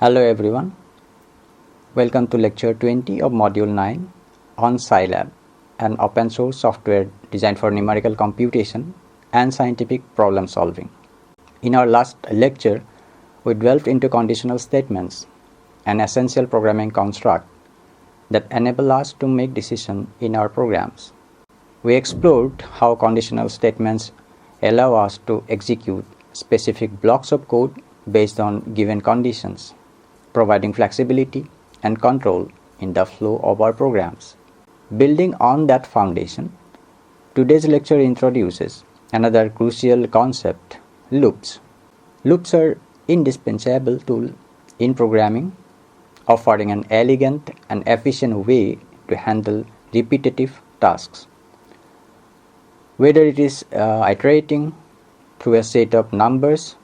Hello everyone, welcome to lecture 20 of module 9 on Scilab, an open source software designed for numerical computation and scientific problem solving. In our last lecture, we delved into conditional statements, an essential programming construct that enable us to make decisions in our programs. We explored how conditional statements allow us to execute specific blocks of code based on given conditions, providing flexibility and control in the flow of our programs. Building on that foundation, today's lecture introduces another crucial concept, loops. Loops are indispensable tool in programming, offering an elegant and efficient way to handle repetitive tasks. Whether it is iterating through a set of numbers,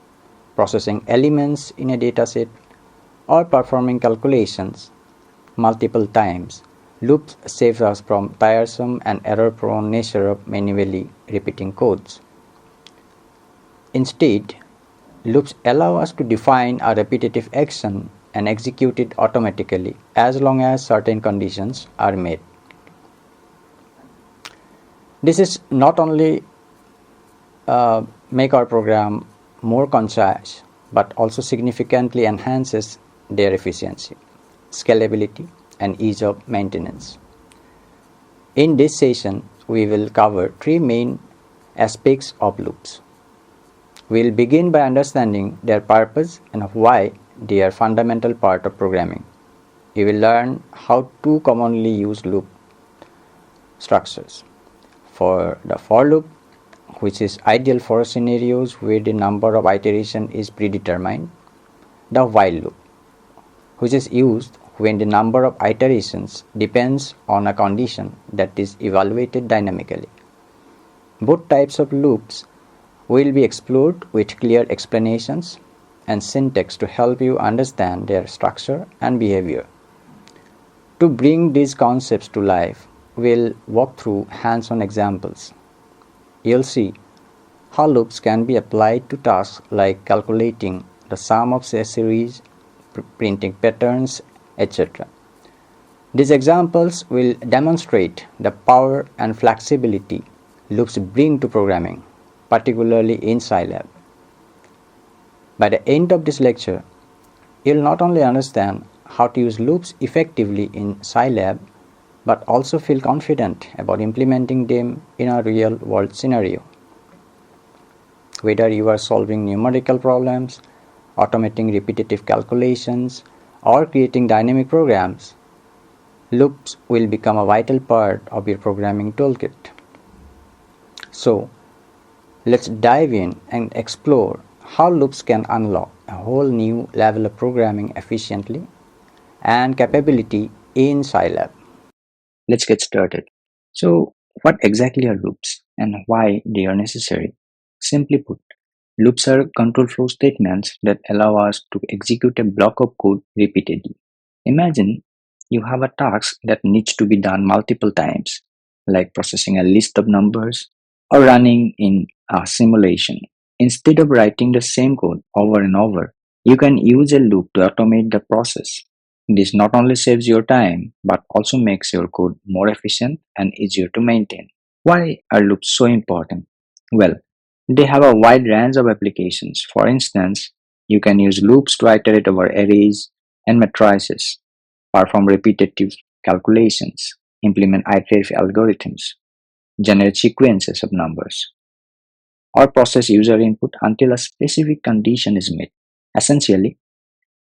processing elements in a dataset, or performing calculations multiple times, loops save us from tiresome and error-prone nature of manually repeating codes. Instead, loops allow us to define a repetitive action and execute it automatically as long as certain conditions are met. This is not only make our program more concise, but also significantly enhances their efficiency, scalability, and ease of maintenance. In this session, we will cover three main aspects of loops. We will begin by understanding their purpose and why they are a fundamental part of programming. We will learn how to commonly used loop structures. For the for loop, which is ideal for scenarios where the number of iterations is predetermined. The while loop, which is used when the number of iterations depends on a condition that is evaluated dynamically. Both types of loops will be explored with clear explanations and syntax to help you understand their structure and behavior. To bring these concepts to life, we'll walk through hands-on examples. You'll see how loops can be applied to tasks like calculating the sum of a series, printing patterns, etc. These examples will demonstrate the power and flexibility loops bring to programming, particularly in Scilab. By the end of this lecture, you'll not only understand how to use loops effectively in Scilab, but also feel confident about implementing them in a real-world scenario. Whether you are solving numerical problems, automating repetitive calculations, or creating dynamic programs, loops will become a vital part of your programming toolkit. So, let's dive in and explore how loops can unlock a whole new level of programming efficiently and capability in Scilab. Let's get started. So, what exactly are loops and why they are necessary? Simply put, loops are control flow statements that allow us to execute a block of code repeatedly. Imagine you have a task that needs to be done multiple times, like processing a list of numbers or running in a simulation. Instead of writing the same code over and over, you can use a loop to automate the process. This not only saves your time, but also makes your code more efficient and easier to maintain. Why are loops so important? Well, they have a wide range of applications. For instance, you can use loops to iterate over arrays and matrices, perform repetitive calculations, implement iterative algorithms, generate sequences of numbers, or process user input until a specific condition is met. Essentially,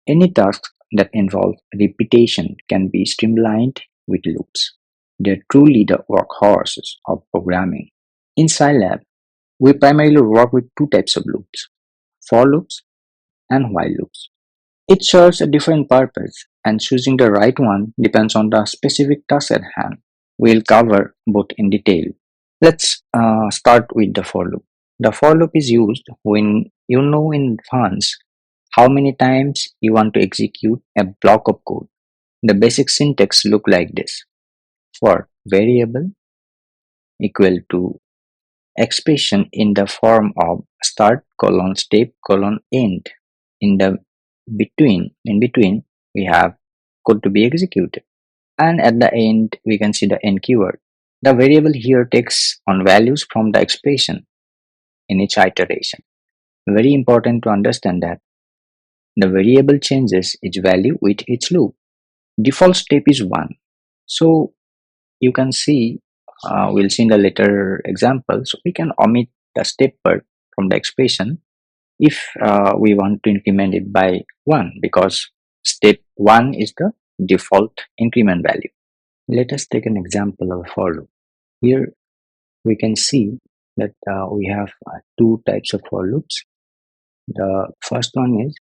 any task that involves repetition can be streamlined with loops. They're truly the workhorses of programming. In Scilab, we primarily work with two types of loops, for loops and while loops. It serves a different purpose, and choosing the right one depends on the specific task at hand. We'll cover both in detail. Let's start with the for loop. The for loop is used when you know in advance how many times you want to execute a block of code. The basic syntax look like this. For variable equal to expression in the form of start colon step colon end. In the in between, we have code to be executed. And at the end, we can see the end keyword. The variable here takes on values from the expression in each iteration. Very important to understand that the variable changes its value with each loop. Default step is 1. So you can see, we'll see in the later examples, we can omit the step part from the expression if we want to increment it by 1, because step 1 is the default increment value. Let us take an example of a for loop. Here we can see that we have two types of for loops. The first one is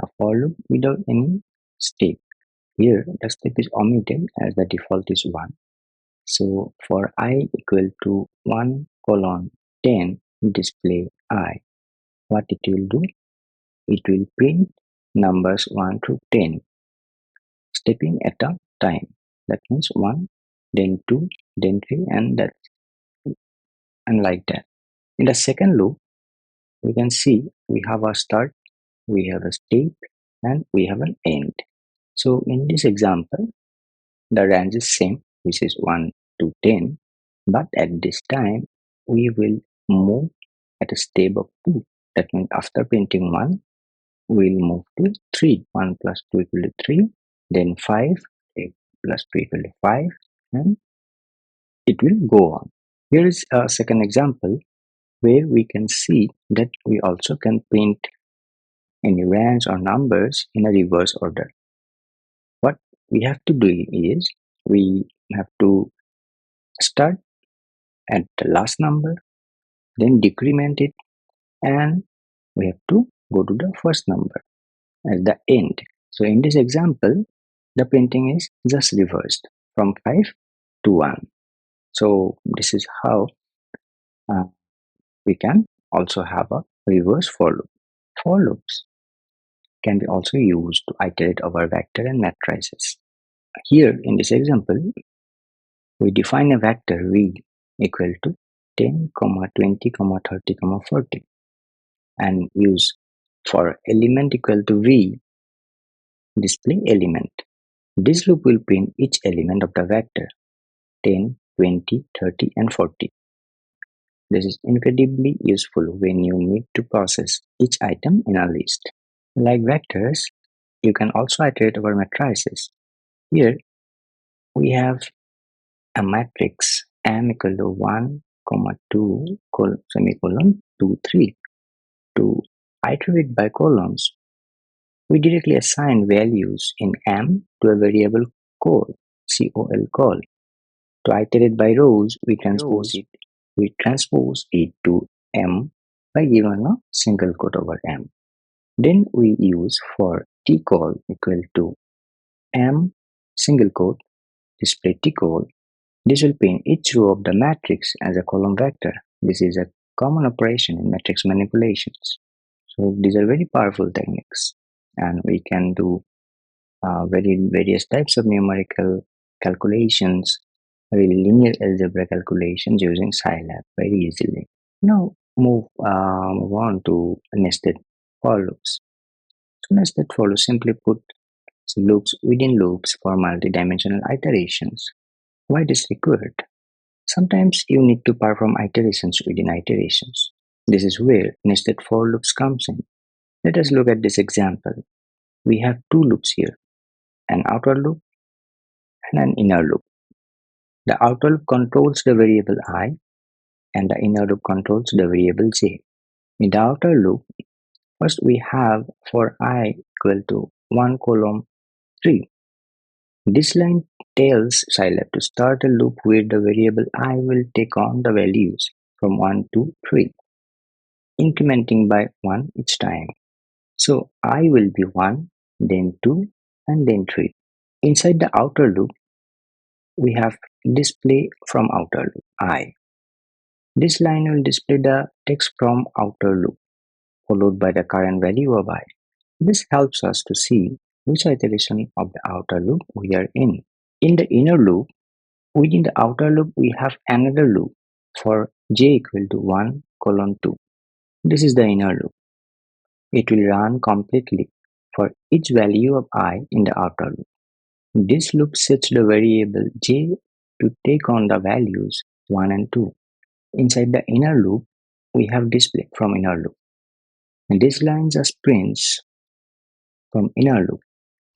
a for loop without any step. Here the step is omitted as the default is 1. So for I equal to 1 colon 10 display I, what it will do? It will print numbers 1 through 10, stepping at a time. That means 1, then 2, then 3, and like that. In the second loop, we can see we have a start, we have a step, and we have an end. So in this example, the range is same, which is 1 to 10, but at this time, we will move at a step of 2. That means after printing 1, we'll move to 3. 1 plus 2 equal to 3, then 5, 8 plus 2 equal to 5, and it will go on. Here is a second example where we can see that we also can print any range or numbers in a reverse order. What we have to do is we have to start at the last number, then decrement it, and we have to go to the first number at the end. So in this example, the printing is just reversed from 5 to 1. So this is how uh, we can also have a reverse for loop. For loops can be also used to iterate over vector and matrices. Here in this example, we define a vector v equal to 10, 20, 30, 40 and use for element equal to v display element. This loop will print each element of the vector 10, 20, 30 and 40. This is incredibly useful when you need to process each item in a list. Like vectors, you can also iterate over matrices. Here we have a matrix m equal to 1, 2, semicolon 2, 3. To iterate by columns, we directly assign values in m to a variable call, call. To iterate by rows, we transpose it to m by giving a single quote over m. Then we use for tcall equal to m single quote display tcall. This will print each row of the matrix as a column vector. This is a common operation in matrix manipulations. So these are very powerful techniques, and we can do various types of numerical calculations, very linear algebra calculations using Scilab very easily. Now move on to nested for loops. So nested for loops, simply put, loops within loops for multi-dimensional iterations. Why it is required? Sometimes you need to perform iterations within iterations. This is where nested for loops comes in. Let us look at this example. We have two loops here, an outer loop and an inner loop. The outer loop controls the variable I and the inner loop controls the variable j. In the outer loop, first we have for I equal to 1 column 3. This line tells Scilab to start a loop where the variable I will take on the values from 1 to 3, incrementing by 1 each time. So I will be 1, then 2, and then 3. Inside the outer loop, we have display from outer loop I. This line will display the text from outer loop, followed by the current value of I. This helps us to see which iteration of the outer loop we are in. In the inner loop, within the outer loop, we have another loop for j equal to 1 colon 2. This is the inner loop. It will run completely for each value of I in the outer loop. This loop sets the variable j to take on the values 1 and 2. Inside the inner loop, we have display from inner loop. And these lines are sprints from inner loop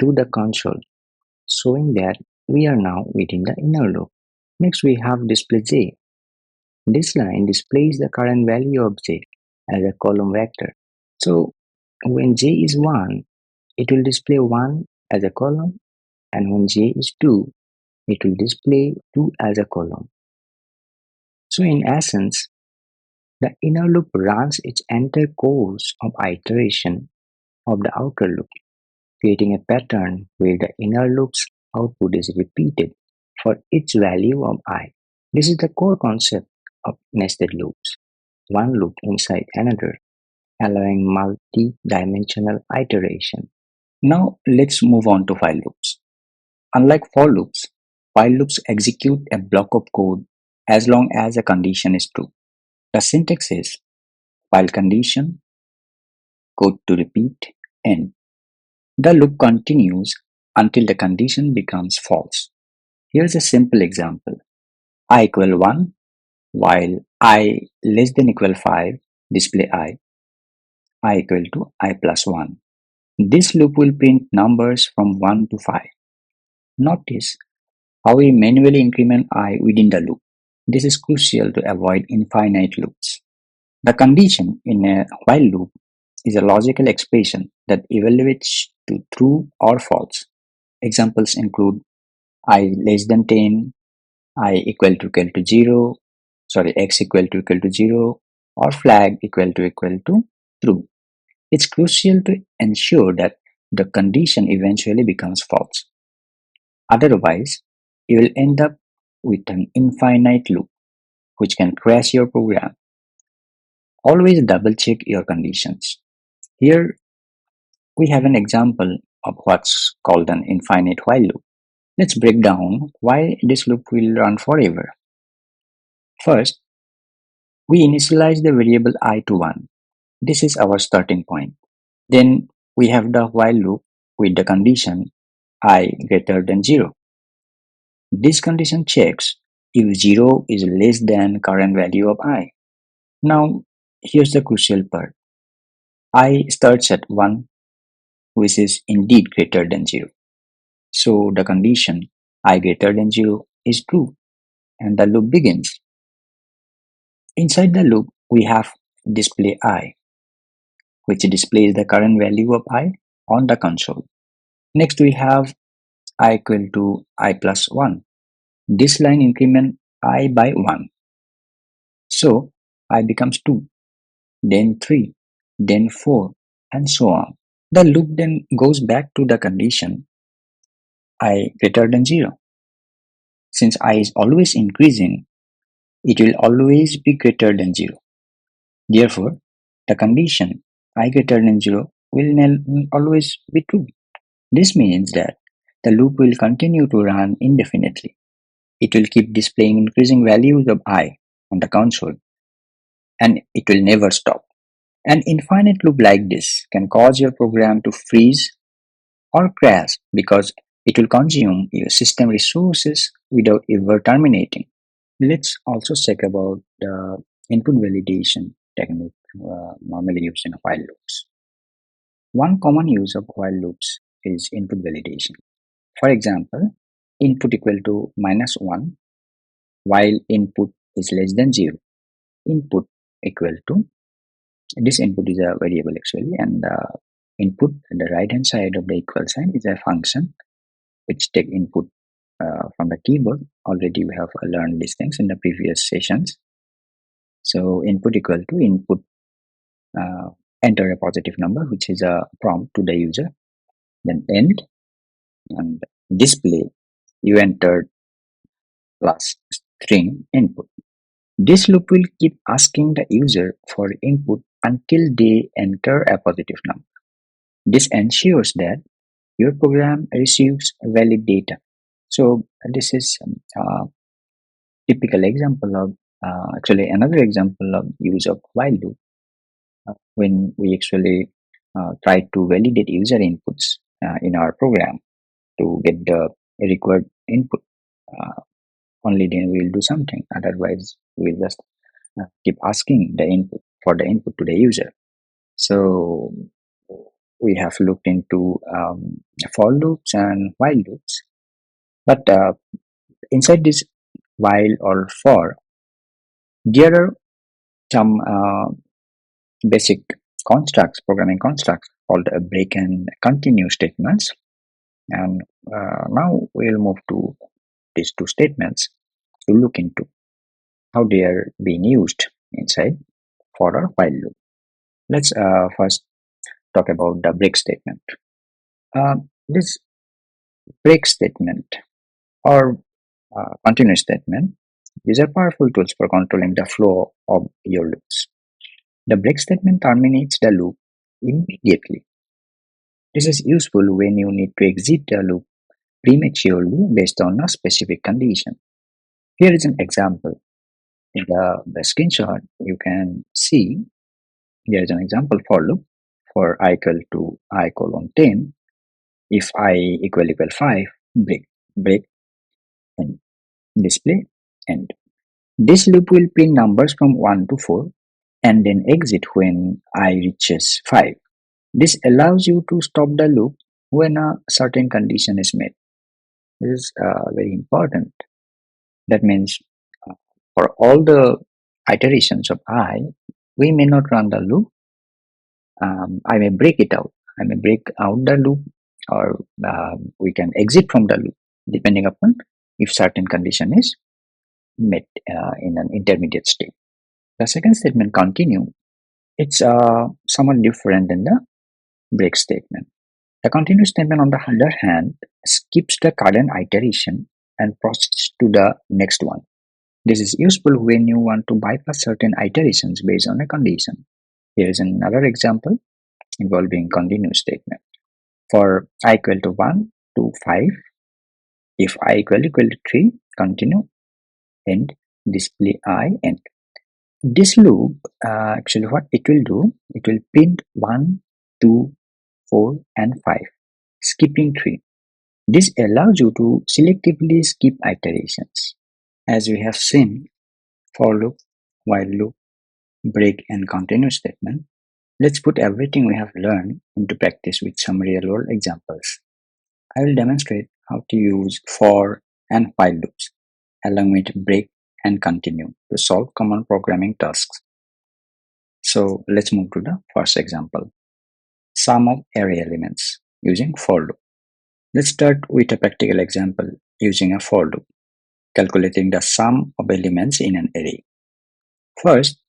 to the console, showing that we are now within the inner loop. Next, we have display j. This line displays the current value of j as a column vector. So when j is 1, it will display 1 as a column, and when j is 2, it will display 2 as a column. So in essence, the inner loop runs its entire course of iteration of the outer loop, creating a pattern where the inner loop's output is repeated for each value of I. This is the core concept of nested loops, one loop inside another, allowing multi-dimensional iteration. Now let's move on to while loops. Unlike for loops, while loops execute a block of code as long as a condition is true. The syntax is while condition, code to repeat, end. The loop continues until the condition becomes false. Here's a simple example. I equal 1 while I less than equal 5 display I equal to I plus 1. This loop will print numbers from 1 to 5. Notice how we manually increment I within the loop. This is crucial to avoid infinite loops. The condition in a while loop is a logical expression that evaluates to true or false. Examples include I less than 10, I equal to 0, x equal to 0, or flag equal to true. It's crucial to ensure that the condition eventually becomes false. Otherwise, you will end up with an infinite loop, which can crash your program. Always double check your conditions. Here we have an example of what's called an infinite while loop. Let's break down why this loop will run forever. First, we initialize the variable I to 1. This is our starting point. Then we have the while loop with the condition I greater than 0. This condition checks if 0 is less than current value of I. Now, here's the crucial part. I starts at 1, which is indeed greater than 0. So the condition I greater than 0 is true, and the loop begins. Inside the loop, we have display I, which displays the current value of I on the console. Next, we have I equal to I plus 1. This line increment I by 1. So I becomes 2, then 3, then 4, and so on. The loop then goes back to the condition I greater than 0. Since I is always increasing, it will always be greater than 0. Therefore, the condition I greater than 0 will always be true. This means that the loop will continue to run indefinitely. It will keep displaying increasing values of I on the console, and it will never stop. An infinite loop like this can cause your program to freeze or crash because it will consume your system resources without ever terminating. Let's also check about the input validation technique normally used in while loops. One common use of while loops is input validation. For example, input equal to -1 while input is less than 0. Input equal to, this input is a variable actually, and input at the right hand side of the equal sign is a function which take input from the keyboard. Already we have learned these things in the previous sessions. So input equal to input, enter a positive number, which is a prompt to the user, then end, and display you entered plus string input. This loop will keep asking the user for input until they enter a positive number. This ensures that your program receives valid data. So this is a typical example of actually another example of use of while loop when we actually try to validate user inputs in our program to get the required input. Only then we'll do something. Otherwise, we'll just keep asking the input for the input to the user. So we have looked into for loops and while loops, but inside this while or for, there are some basic constructs, programming constructs called break and continue statements. And now we'll move to these two statements to look into how they are being used inside for a while loop. Let's first talk about the break statement. This break statement or continue statement, these are powerful tools for controlling the flow of your loops. The break statement terminates the loop immediately. This is useful when you need to exit the loop prematurely based on a specific condition. Here is an example. In the screenshot, you can see there is an example for loop for I equal to I colon 10. If I equal 5, break, and display end. This loop will print numbers from 1 to 4 and then exit when I reaches 5. This allows you to stop the loop when a certain condition is met. This is very important. That means for all the iterations of I, we may not run the loop. I may break it out. I may break out the loop, or we can exit from the loop depending upon if certain condition is met in an intermediate state. The second statement, continue, it's somewhat different than the break statement. The continue statement, on the other hand, skips the current iteration and proceeds to the next one. This is useful when you want to bypass certain iterations based on a condition. Here is another example involving continue statement. For I equal to 1 to 5, if I equal to 3, continue, end, display I, end. This loop, actually what it will do, it will print 1, 2, 4 and 5, skipping 3. This allows you to selectively skip iterations. As we have seen, for loop, while loop, break and continue statement, let's put everything we have learned into practice with some real-world examples. I will demonstrate how to use for and while loops, along with break and continue to solve common programming tasks. So let's move to the first example. Sum of array elements using for loop. Let's start with a practical example using a for loop, calculating the sum of elements in an array. First,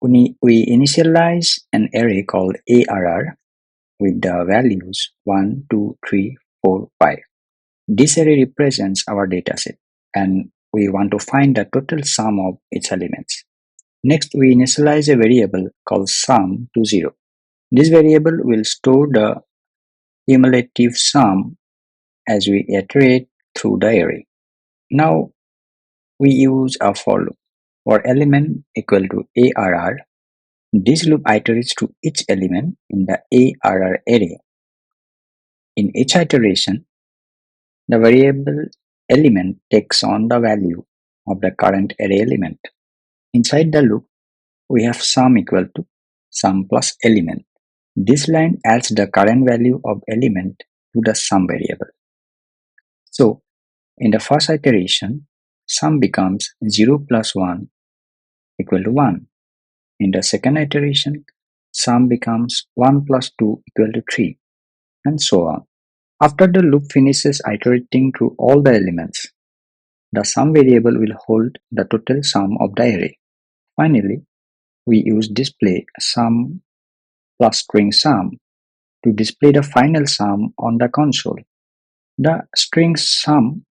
we initialize an array called ARR with the values 1, 2, 3, 4, 5. This array represents our dataset, and we want to find the total sum of its elements. Next, we initialize a variable called sum to 0. This variable will store the cumulative sum as we iterate through the array. Now, we use a for loop. For element equal to ARR, this loop iterates to each element in the ARR array. In each iteration, the variable element takes on the value of the current array element. Inside the loop, we have sum equal to sum plus element. This line adds the current value of element to the sum variable. So, in the first iteration, sum becomes 0 plus 1 equal to 1. In the second iteration, sum becomes 1 plus 2 equal to 3, and so on. After the loop finishes iterating through all the elements, the sum variable will hold the total sum of the array. Finally, we use display sum plus string sum to display the final sum on the console. The string sum,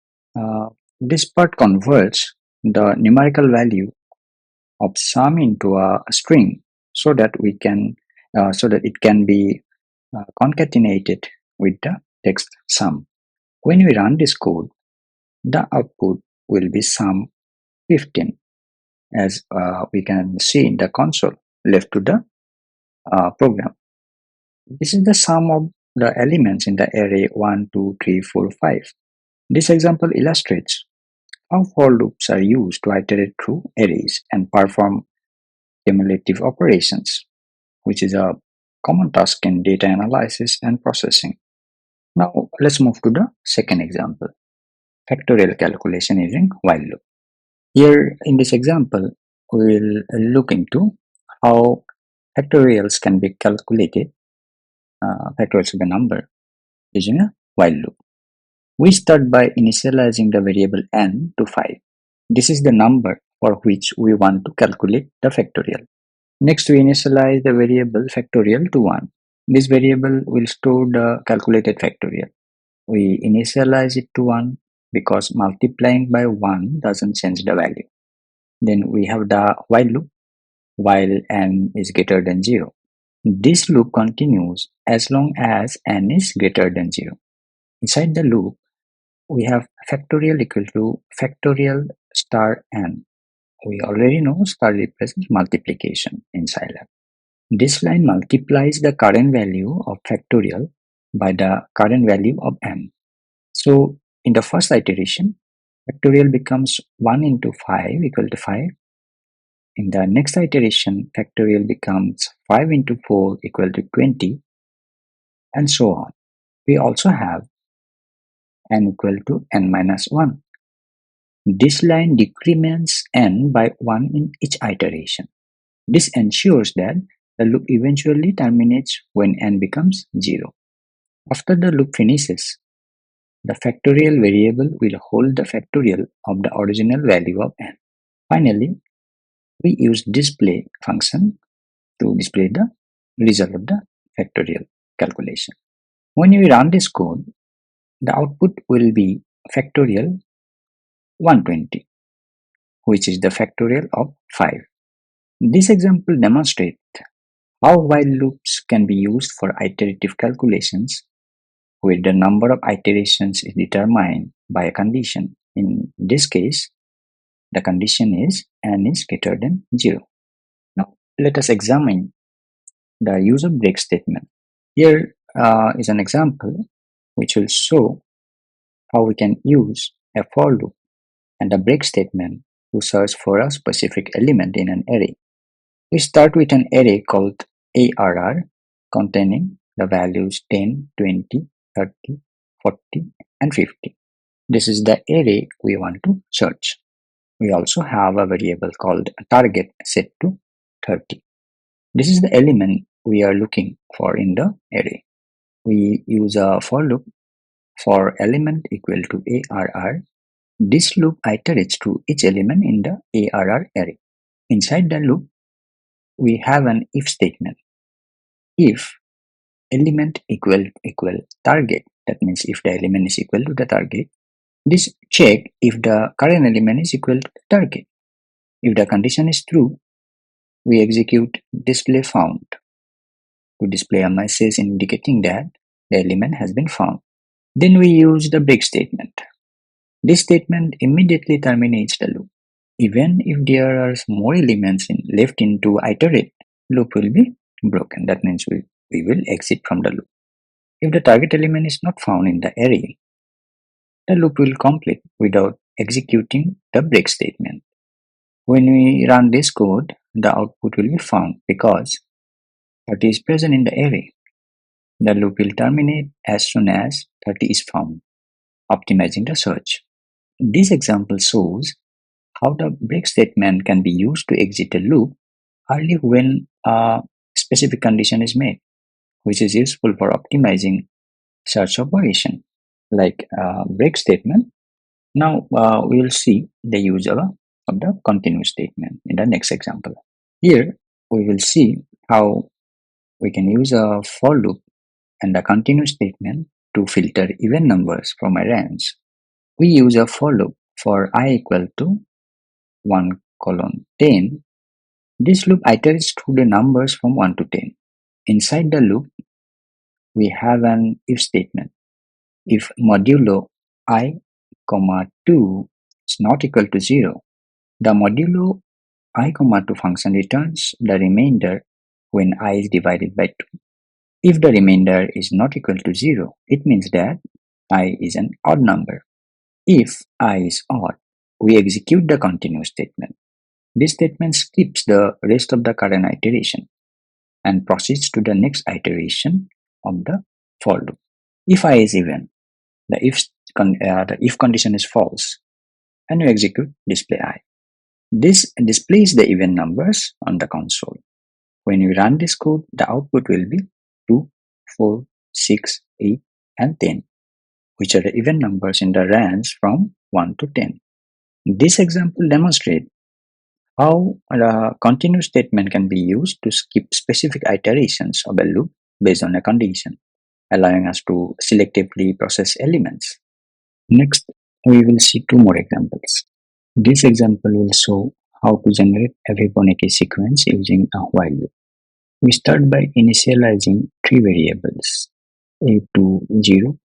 this part converts the numerical value of sum into a string so that it can be concatenated with the text sum. When we run this code, the output will be sum 15, as we can see in the console left to the program. This is the sum of the elements in the array 1, 2, 3, 4, 5. This example illustrates how for loops are used to iterate through arrays and perform cumulative operations, which is a common task in data analysis and processing. Now let's move to the second example, factorial calculation using while loop. Here in this example, we will look into how factorials can be calculated, factorials of a number using a while loop. We start by initializing the variable n to 5. This is the number for which we want to calculate the factorial. Next, we initialize the variable factorial to 1. This variable will store the calculated factorial. We initialize it to 1 because multiplying by 1 doesn't change the value. Then we have the while loop while n is greater than 0. This loop continues as long as n is greater than 0. Inside the loop, we have factorial equal to factorial star n. We already know star represents multiplication in Scilab. This line multiplies the current value of factorial by the current value of n. So in the first iteration, factorial becomes 1 into 5 equal to 5. In the next iteration, factorial becomes 5 into 4 equal to 20, and so on. We also have n equal to n minus 1. This line decrements n by 1 in each iteration. This ensures that the loop eventually terminates when n becomes 0. After the loop finishes, the factorial variable will hold the factorial of the original value of n. Finally, we use display function to display the result of the factorial calculation. When we run this code, the output will be factorial 120, which is the factorial of 5. This example demonstrates how while loops can be used for iterative calculations where the number of iterations is determined by a condition. In this case, the condition is n is greater than 0. Now, let us examine the use of break statement. Here is an example which will show how we can use a for loop and a break statement to search for a specific element in an array. We start with an array called ARR containing the values 10, 20, 30, 40, and 50. This is the array we want to search. We also have a variable called target set to 30. This is the element we are looking for in the array. We use a for loop for element equal to ARR. This loop iterates to each element in the ARR array. Inside the loop, we have an if statement. If element equal target, that means if the element is equal to the target, this check if the current element is equal to the target. If the condition is true, we execute display found to display a message indicating that the element has been found. Then we use the break statement. This statement immediately terminates the loop. Even if there are more elements left in to iterate, loop will be broken. That means we will exit from the loop. If the target element is not found in the array, the loop will complete without executing the break statement. When we run this code, the output will be found because 30 is present in the array. The loop will terminate as soon as 30 is found, optimizing the search. This example shows how the break statement can be used to exit a loop only when a specific condition is met, which is useful for optimizing search operation like break statement. Now we will see the use of the continue statement in the next example. Here we will see how we can use a for loop and a continue statement to filter even numbers from a range. We use a for loop for I equal to 1 colon 10. This loop iterates through the numbers from 1 to 10. Inside the loop, we have an if statement. If modulo I, 2 is not equal to 0, the modulo I, 2 function returns the remainder when I is divided by 2. If the remainder is not equal to 0, it means that I is an odd number. If I is odd, we execute the continue statement. This statement skips the rest of the current iteration and proceeds to the next iteration of the for loop. If I is even, the if condition is false, and you execute display I. This displays the even numbers on the console. When you run this code, the output will be 2, 4, 6, 8, and 10, which are the even numbers in the range from 1 to 10. This example demonstrates how a continue statement can be used to skip specific iterations of a loop based on a condition, allowing us to selectively process elements. Next, we will see two more examples. This example will show how to generate a Fibonacci sequence using a while loop. We start by initializing three variables, a to 0,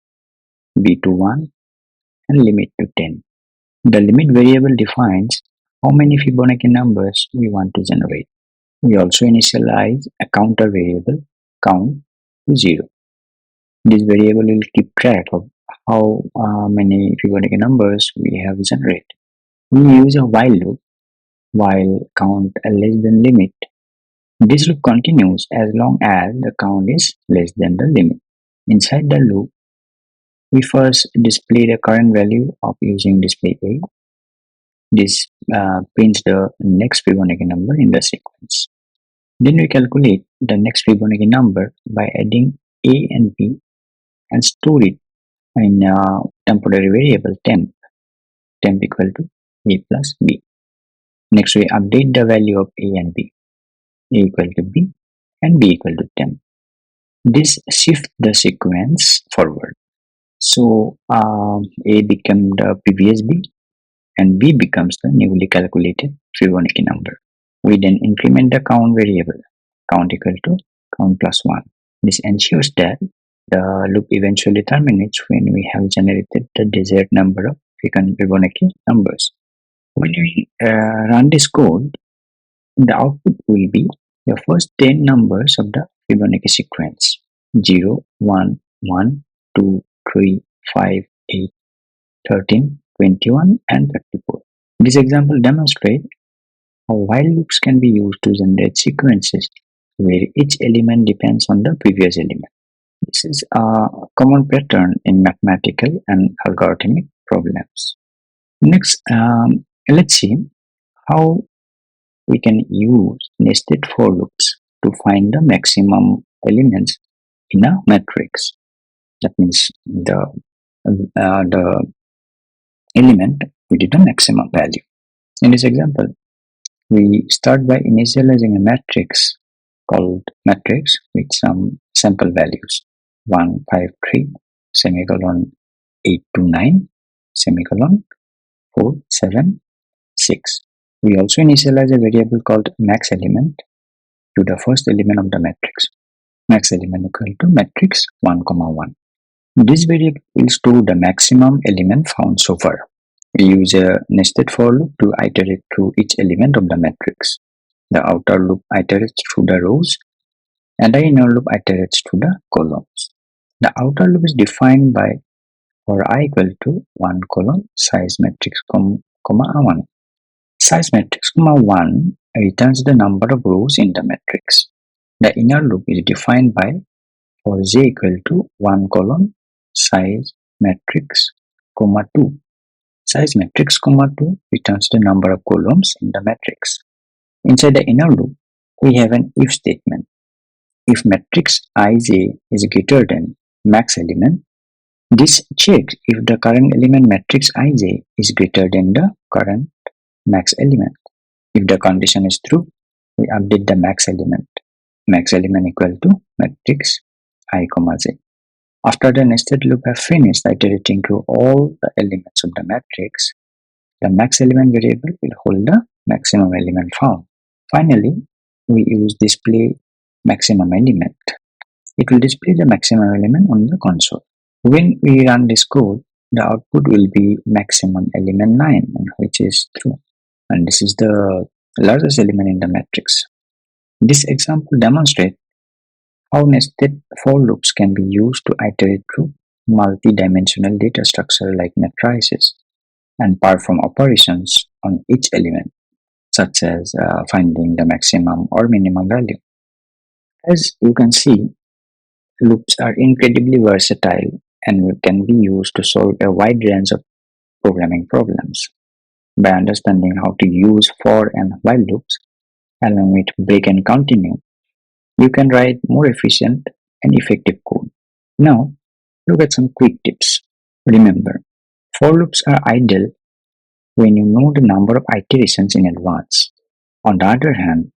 b to 1, and limit to 10. The limit variable defines how many Fibonacci numbers we want to generate. We also initialize a counter variable, count, to 0. This variable will keep track of how many Fibonacci numbers we have generated. We use a while loop, while count less than limit. This loop continues as long as the count is less than the limit. Inside the loop, we first display the current value of using display A. This prints the next Fibonacci number in the sequence. Then we calculate the next Fibonacci number by adding A and B and store it in a temporary variable temp equal to A plus B. Next we update the value of A and B, A equal to B and B equal to temp. This shifts the sequence forward. So A becomes the previous B and B becomes the newly calculated Fibonacci number. We then increment the count variable, count equal to count plus 1. This ensures that the loop eventually terminates when we have generated the desired number of Fibonacci numbers. When we run this code, the output will be the first 10 numbers of the Fibonacci sequence 0, 1, 1, 2, 3, 5, 8, 13, 21, and 34. This example demonstrates how while loops can be used to generate sequences where each element depends on the previous element. This is a common pattern in mathematical and algorithmic problems. Next, let's see how we can use nested for loops to find the maximum elements in a matrix. That means the element with the maximum value. In this example, we start by initializing a matrix called matrix with some sample values 1, 5, 3, semicolon 8 to 9, semicolon 4, 7, 6. We also initialize a variable called max element to the first element of the matrix. Max element equal to matrix 1, 1. This variable will store the maximum element found so far. We use a nested for loop to iterate through each element of the matrix. The outer loop iterates through the rows and the inner loop iterates through the columns. The outer loop is defined by for I equal to 1 colon size matrix comma 1. Size matrix comma 1 returns the number of rows in the matrix. The inner loop is defined by for j equal to 1 colon size matrix comma 2. Size matrix comma 2 returns the number of columns in the matrix. Inside the inner loop, we have an if statement. If matrix ij is greater than max element, this checks if the current element matrix ij is greater than the current max element. If the condition is true, we update the max element. Max element equal to matrix I comma j. After the nested loop has finished iterating through all the elements of the matrix, the max element variable will hold the maximum element found. Finally, we use display maximum element. It will display the maximum element on the console. When we run this code, the output will be maximum element 9, which is true. And this is the largest element in the matrix. This example demonstrates how nested for loops can be used to iterate through multi-dimensional data structure like matrices and perform operations on each element, such as finding the maximum or minimum value. As you can see, loops are incredibly versatile and can be used to solve a wide range of programming problems. By understanding how to use for and while loops, along with break and continue, you can write more efficient and effective code. Now, look at some quick tips. Remember, for loops are idle when you know the number of iterations in advance. On the other hand,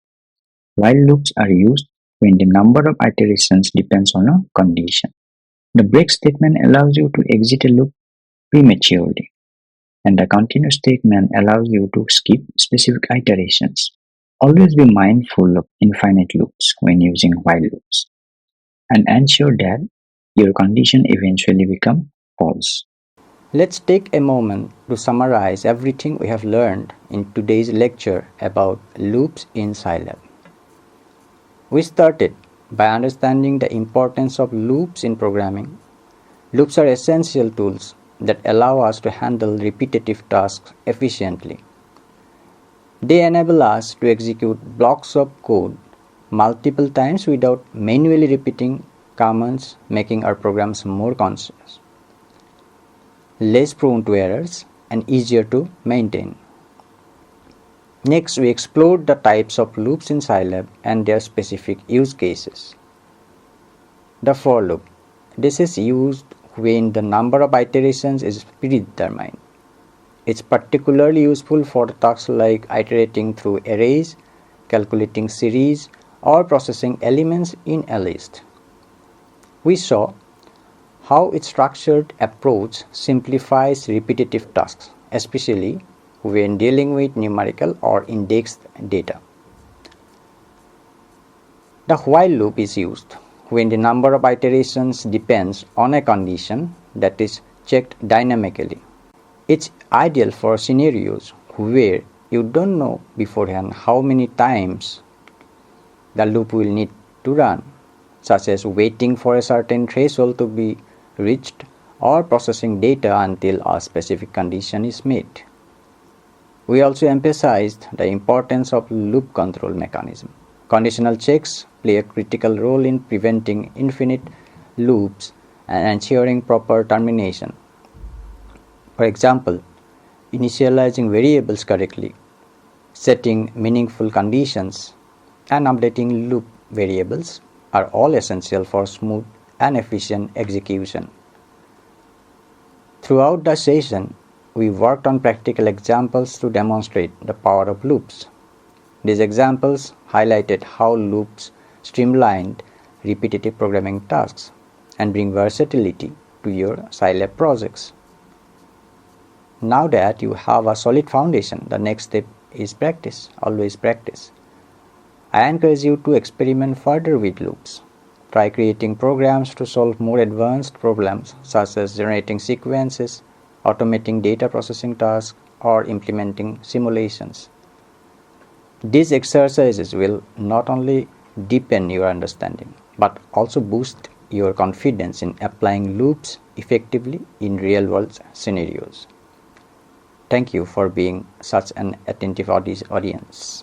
while loops are used when the number of iterations depends on a condition. The break statement allows you to exit a loop prematurely, and the continue statement allows you to skip specific iterations. Always be mindful of infinite loops when using while loops, and ensure that your condition eventually becomes false. Let's take a moment to summarize everything we have learned in today's lecture about loops in Scilab. We started by understanding the importance of loops in programming. Loops are essential tools that allow us to handle repetitive tasks efficiently. They enable us to execute blocks of code multiple times without manually repeating commands, making our programs more conscious, less prone to errors, and easier to maintain. Next, we explored the types of loops in Scilab and their specific use cases. The for loop. This is used when the number of iterations is predetermined. It's particularly useful for tasks like iterating through arrays, calculating series, or processing elements in a list. We saw how its structured approach simplifies repetitive tasks, especially when dealing with numerical or indexed data. The while loop is used when the number of iterations depends on a condition that is checked dynamically. It's ideal for scenarios where you don't know beforehand how many times the loop will need to run, such as waiting for a certain threshold to be reached or processing data until a specific condition is met. We also emphasized the importance of loop control mechanism. Conditional checks play a critical role in preventing infinite loops and ensuring proper termination. For example, initializing variables correctly, setting meaningful conditions, and updating loop variables are all essential for smooth and efficient execution. Throughout the session, we worked on practical examples to demonstrate the power of loops. These examples highlighted how loops streamlined repetitive programming tasks and bring versatility to your Scilab projects. Now that you have a solid foundation, the next step is practice, always practice. I encourage you to experiment further with loops. Try creating programs to solve more advanced problems such as generating sequences, automating data processing tasks, or implementing simulations. These exercises will not only deepen your understanding but also boost your confidence in applying loops effectively in real-world scenarios. Thank you for being such an attentive audience.